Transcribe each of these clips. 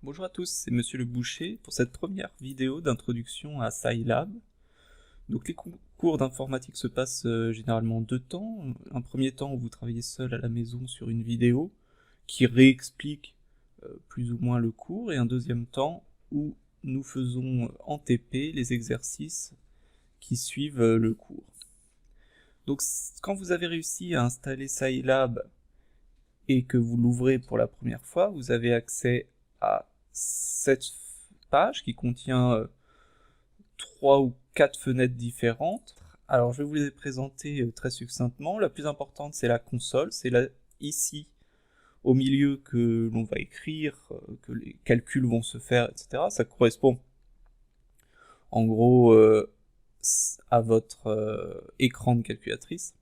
Bonjour à tous, c'est Monsieur le Boucher pour cette première vidéo d'introduction à Scilab. Donc les cours d'informatique se passent généralement en deux temps. Un premier temps où vous travaillez seul à la maison sur une vidéo qui réexplique plus ou moins le cours, et un deuxième temps où nous faisons en TP les exercices qui suivent le cours. Donc quand vous avez réussi à installer Scilab et que vous l'ouvrez pour la première fois, vous avez accès à cette page qui contient 3 ou 4 fenêtres différentes. Alors je vais vous les présenter très succinctement. La plus importante, c'est la console, c'est là ici au milieu que l'on va écrire, que les calculs vont se faire, etc. Ça correspond en gros à votre écran de calculatrice.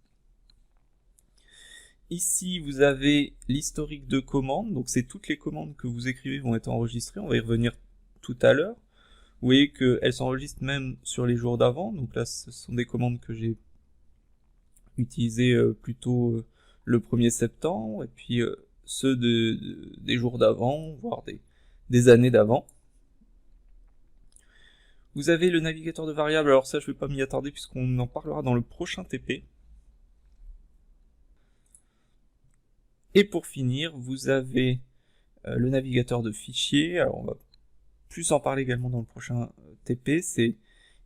Ici, vous avez l'historique de commandes, donc c'est toutes les commandes que vous écrivez vont être enregistrées, on va y revenir tout à l'heure. Vous voyez qu'elles s'enregistrent même sur les jours d'avant, donc là ce sont des commandes que j'ai utilisées plutôt le 1er septembre, et puis ceux des jours d'avant, voire des années d'avant. Vous avez le navigateur de variables, alors ça je ne vais pas m'y attarder puisqu'on en parlera dans le prochain TP. Et pour finir, vous avez le navigateur de fichiers. Alors on va plus en parler également dans le prochain TP. C'est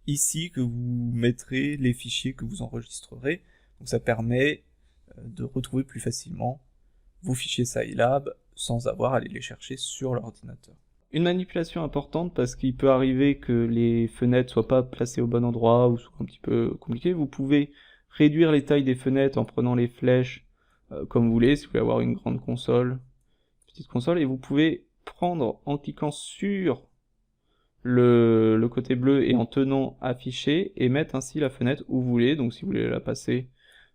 ici que vous mettrez les fichiers que vous enregistrerez. Donc ça permet de retrouver plus facilement vos fichiers Scilab sans avoir à aller les chercher sur l'ordinateur. Une manipulation importante parce qu'il peut arriver que les fenêtres soient pas placées au bon endroit ou soient un petit peu compliquées. Vous pouvez réduire les tailles des fenêtres en prenant les flèches comme vous voulez, si vous voulez avoir une grande console, petite console, et vous pouvez prendre en cliquant sur le côté bleu et en tenant affiché et mettre ainsi la fenêtre où vous voulez. Donc si vous voulez la passer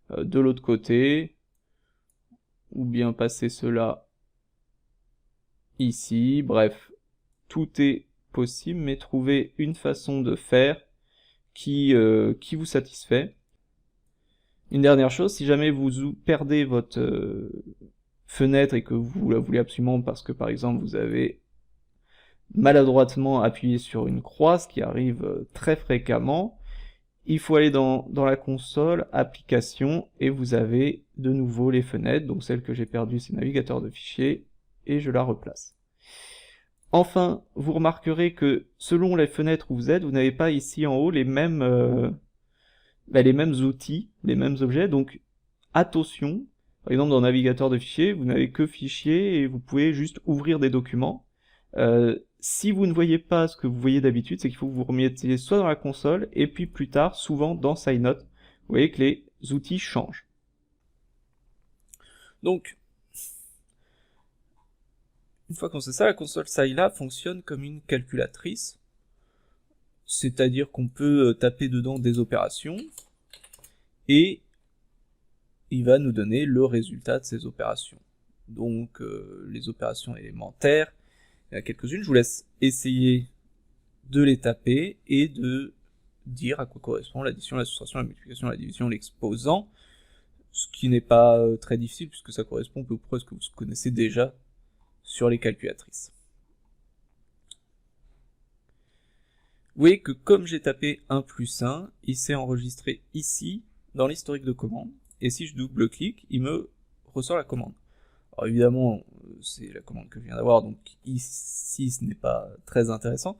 de l'autre côté, ou bien passer cela ici, bref, tout est possible, mais trouvez une façon de faire qui vous satisfait. Une dernière chose, si jamais vous perdez votre fenêtre et que vous la voulez absolument parce que par exemple vous avez maladroitement appuyé sur une croix, ce qui arrive très fréquemment, il faut aller dans la console, applications, et vous avez de nouveau les fenêtres. Donc celle que j'ai perdue, c'est navigateur de fichiers, et je la replace. Enfin, vous remarquerez que selon les fenêtres où vous êtes, vous n'avez pas ici en haut les mêmes outils, les mêmes objets, donc attention. Par exemple, dans le navigateur de fichiers, vous n'avez que fichiers et vous pouvez juste ouvrir des documents. Si vous ne voyez pas ce que vous voyez d'habitude, c'est qu'il faut que vous remettiez soit dans la console, et puis plus tard, souvent dans SciNote. Vous voyez que les outils changent. Donc, une fois qu'on sait ça, la console Scilab fonctionne comme une calculatrice. C'est-à-dire qu'on peut taper dedans des opérations, et il va nous donner le résultat de ces opérations. Donc les opérations élémentaires, il y en a quelques-unes, je vous laisse essayer de les taper et de dire à quoi correspond l'addition, la soustraction, la multiplication, la division, l'exposant, ce qui n'est pas très difficile puisque ça correspond peu près à ce que vous connaissez déjà sur les calculatrices. Vous voyez que comme j'ai tapé 1 plus 1, il s'est enregistré ici dans l'historique de commande, et si je double-clique, il me ressort la commande. Alors évidemment, c'est la commande que je viens d'avoir, donc ici ce n'est pas très intéressant,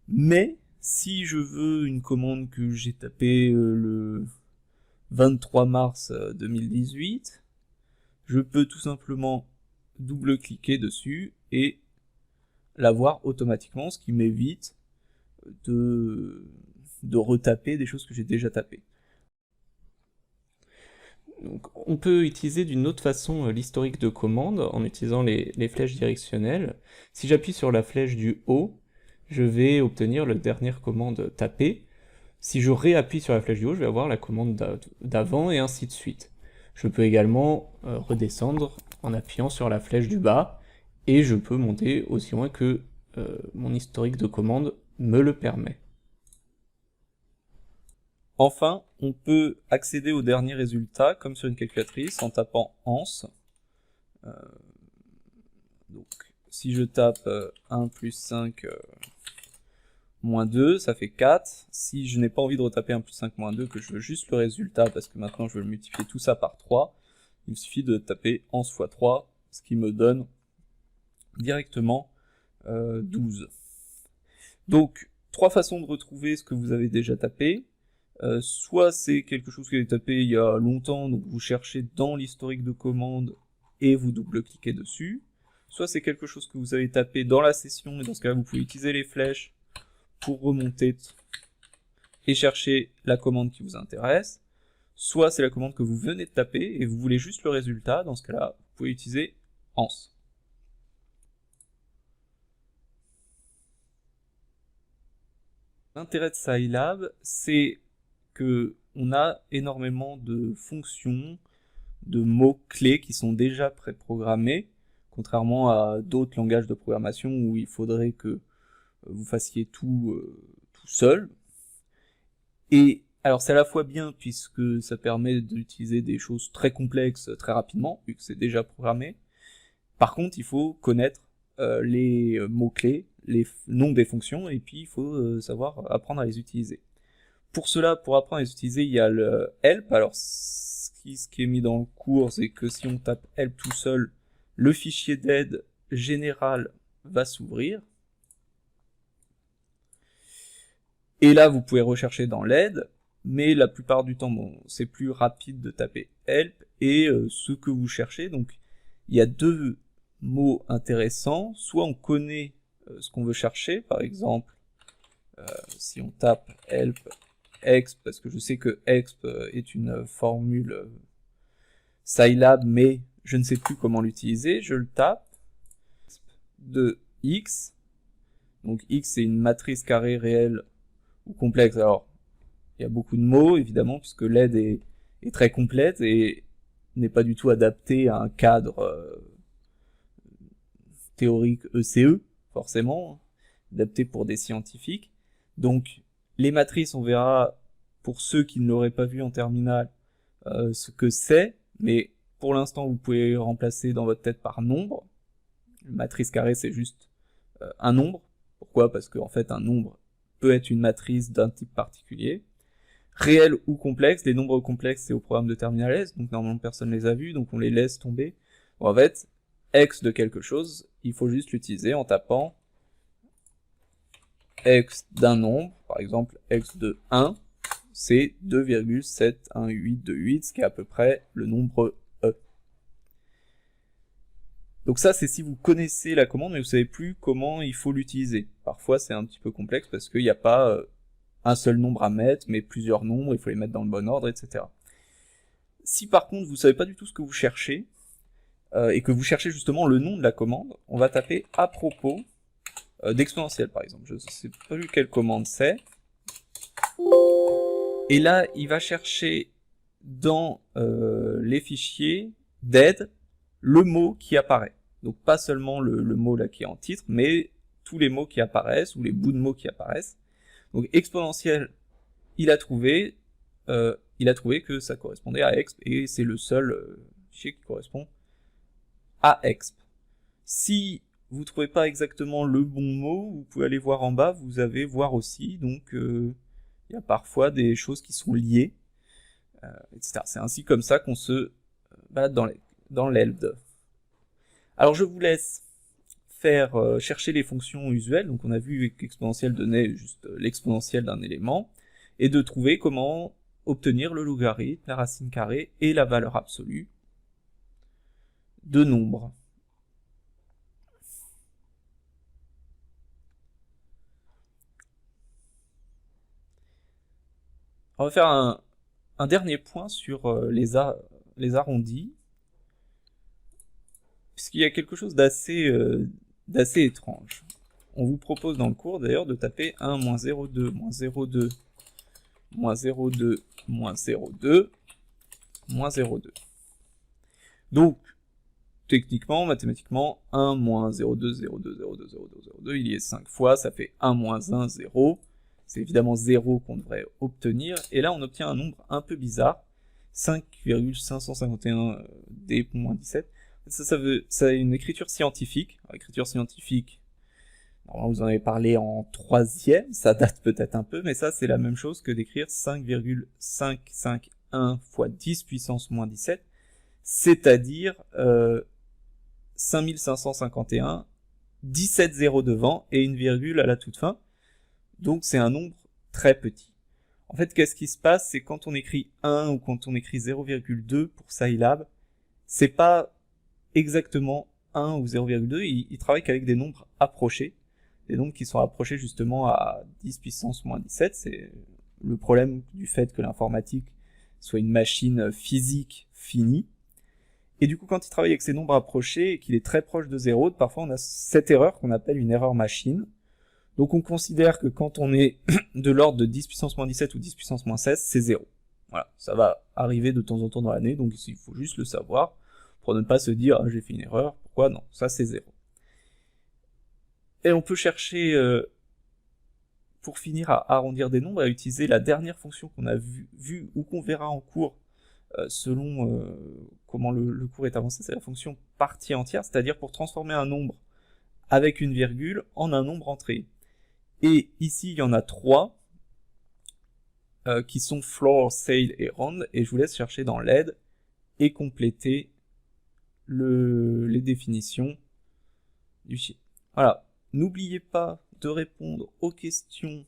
mais si je veux une commande que j'ai tapée le 23 mars 2018, je peux tout simplement double-cliquer dessus et l'avoir automatiquement, ce qui m'évite de retaper des choses que j'ai déjà tapées. Donc, on peut utiliser d'une autre façon l'historique de commande en utilisant les flèches directionnelles. Si j'appuie sur la flèche du haut, je vais obtenir la dernière commande tapée. Si je réappuie sur la flèche du haut, je vais avoir la commande d'avant et ainsi de suite. Je peux également redescendre en appuyant sur la flèche du bas, et je peux monter aussi loin que mon historique de commande me le permet. Enfin, on peut accéder au dernier résultat, comme sur une calculatrice, en tapant ANS. Donc, si je tape 1 plus 5 moins 2, ça fait 4. Si je n'ai pas envie de retaper 1 plus 5 moins 2, que je veux juste le résultat, parce que maintenant je veux multiplier tout ça par 3, il me suffit de taper 11 fois 3, ce qui me donne directement 12. Donc, 3 façons de retrouver ce que vous avez déjà tapé. Soit c'est quelque chose que vous avez tapé il y a longtemps, donc vous cherchez dans l'historique de commande et vous double-cliquez dessus. Soit c'est quelque chose que vous avez tapé dans la session, et dans ce cas-là, vous pouvez utiliser les flèches pour remonter et chercher la commande qui vous intéresse. Soit c'est la commande que vous venez de taper et vous voulez juste le résultat, dans ce cas-là, vous pouvez utiliser ANS. L'intérêt de Scilab, c'est que on a énormément de fonctions, de mots-clés qui sont déjà préprogrammés, contrairement à d'autres langages de programmation où il faudrait que vous fassiez tout seul. Et alors c'est à la fois bien puisque ça permet d'utiliser des choses très complexes très rapidement, vu que c'est déjà programmé. Par contre, il faut connaître les mots-clés, les noms des fonctions, et puis il faut savoir apprendre à les utiliser. Pour cela, pour apprendre à les utiliser, il y a le help. Alors ce qui est mis dans le cours, c'est que si on tape help tout seul, le fichier d'aide général va s'ouvrir. Et là, vous pouvez rechercher dans l'aide, mais la plupart du temps, bon, c'est plus rapide de taper help et ce que vous cherchez. Donc, il y a deux mots intéressants. Soit on connaît ce qu'on veut chercher, par exemple, si on tape help exp, parce que je sais que exp est une formule Scilab, mais je ne sais plus comment l'utiliser, je le tape, de x, donc x c'est une matrice carrée réelle ou complexe. Alors, il y a beaucoup de mots, évidemment, puisque l'aide est très complète et n'est pas du tout adaptée à un cadre théorique ECE, forcément, adapté pour des scientifiques. Donc, les matrices, on verra, pour ceux qui ne l'auraient pas vu en terminale, ce que c'est, mais pour l'instant, vous pouvez remplacer dans votre tête par nombre. Une matrice carrée, c'est juste un nombre. Pourquoi? Parce qu'en fait, un nombre peut être une matrice d'un type particulier. Réel ou complexe, les nombres complexes, c'est au programme de terminal S, donc normalement personne ne les a vus, donc on les laisse tomber. Bon, en fait, x de quelque chose, il faut juste l'utiliser en tapant x d'un nombre, par exemple x de 1, c'est 2,71828, ce qui est à peu près le nombre E. Donc ça, c'est si vous connaissez la commande, mais vous savez plus comment il faut l'utiliser. Parfois, c'est un petit peu complexe parce qu'il n'y a pas un seul nombre à mettre, mais plusieurs nombres, il faut les mettre dans le bon ordre, etc. Si par contre, vous savez pas du tout ce que vous cherchez, et que vous cherchez justement le nom de la commande, on va taper à propos d'exponentielle, par exemple. Je ne sais pas plus quelle commande c'est. Et là, il va chercher dans les fichiers d'aide le mot qui apparaît. Donc pas seulement le mot là qui est en titre, mais tous les mots qui apparaissent, ou les bouts de mots qui apparaissent. Donc exponentielle, il a trouvé que ça correspondait à exp, et c'est le seul fichier qui correspond à exp. Si vous ne trouvez pas exactement le bon mot, vous pouvez aller voir en bas, vous avez voir aussi, donc il y a parfois des choses qui sont liées, etc. C'est ainsi comme ça qu'on se balade dans l'ELD. Alors je vous laisse faire chercher les fonctions usuelles, donc on a vu qu'exponentielle donnait juste l'exponentielle d'un élément, et de trouver comment obtenir le logarithme, la racine carrée et la valeur absolue de nombres. On va faire un dernier point sur les arrondis, puisqu'il y a quelque chose d'assez étrange. On vous propose dans le cours d'ailleurs de taper 1, moins 0,2, moins 0,2, moins 0,2, moins 0,2, moins 0,2. Donc, techniquement, mathématiquement, 1 moins 0,2, 0,2, 0,2, 0,2, 0,2, il y est 5 fois, ça fait 1 moins 1, 0. C'est évidemment 0 qu'on devrait obtenir. Et là, on obtient un nombre un peu bizarre, 5,551 d-17. Ça a une écriture scientifique. Alors, écriture scientifique, normalement, vous en avez parlé en 3e, ça date peut-être un peu, mais ça c'est la même chose que d'écrire 5,551 fois 10 puissance moins 17, c'est-à-dire 5551, 17 zéros devant et une virgule à la toute fin. Donc c'est un nombre très petit. En fait, qu'est-ce qui se passe? C'est quand on écrit 1 ou quand on écrit 0,2 pour Scilab, c'est pas exactement 1 ou 0,2, il travaille qu'avec des nombres approchés, des nombres qui sont approchés justement à 10 puissance moins 17, c'est le problème du fait que l'informatique soit une machine physique finie. Et du coup, quand il travaille avec ces nombres approchés et qu'il est très proche de 0, parfois on a cette erreur qu'on appelle une erreur machine. Donc on considère que quand on est de l'ordre de 10 puissance moins 17 ou 10 puissance moins 16, c'est 0. Voilà, ça va arriver de temps en temps dans l'année, donc il faut juste le savoir, pour ne pas se dire ah, j'ai fait une erreur, pourquoi non, ça c'est 0. Et on peut chercher, pour finir à arrondir des nombres, à utiliser la dernière fonction qu'on a vue ou qu'on verra en cours, selon comment le cours est avancé, c'est la fonction partie entière, c'est-à-dire pour transformer un nombre avec une virgule en un nombre entier. Et ici, il y en a 3 qui sont floor, sail et round, et je vous laisse chercher dans l'aide et compléter les définitions du chiffre. Voilà, n'oubliez pas de répondre aux questions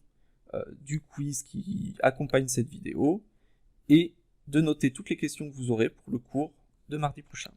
du quiz qui accompagne cette vidéo, et de noter toutes les questions que vous aurez pour le cours de mardi prochain.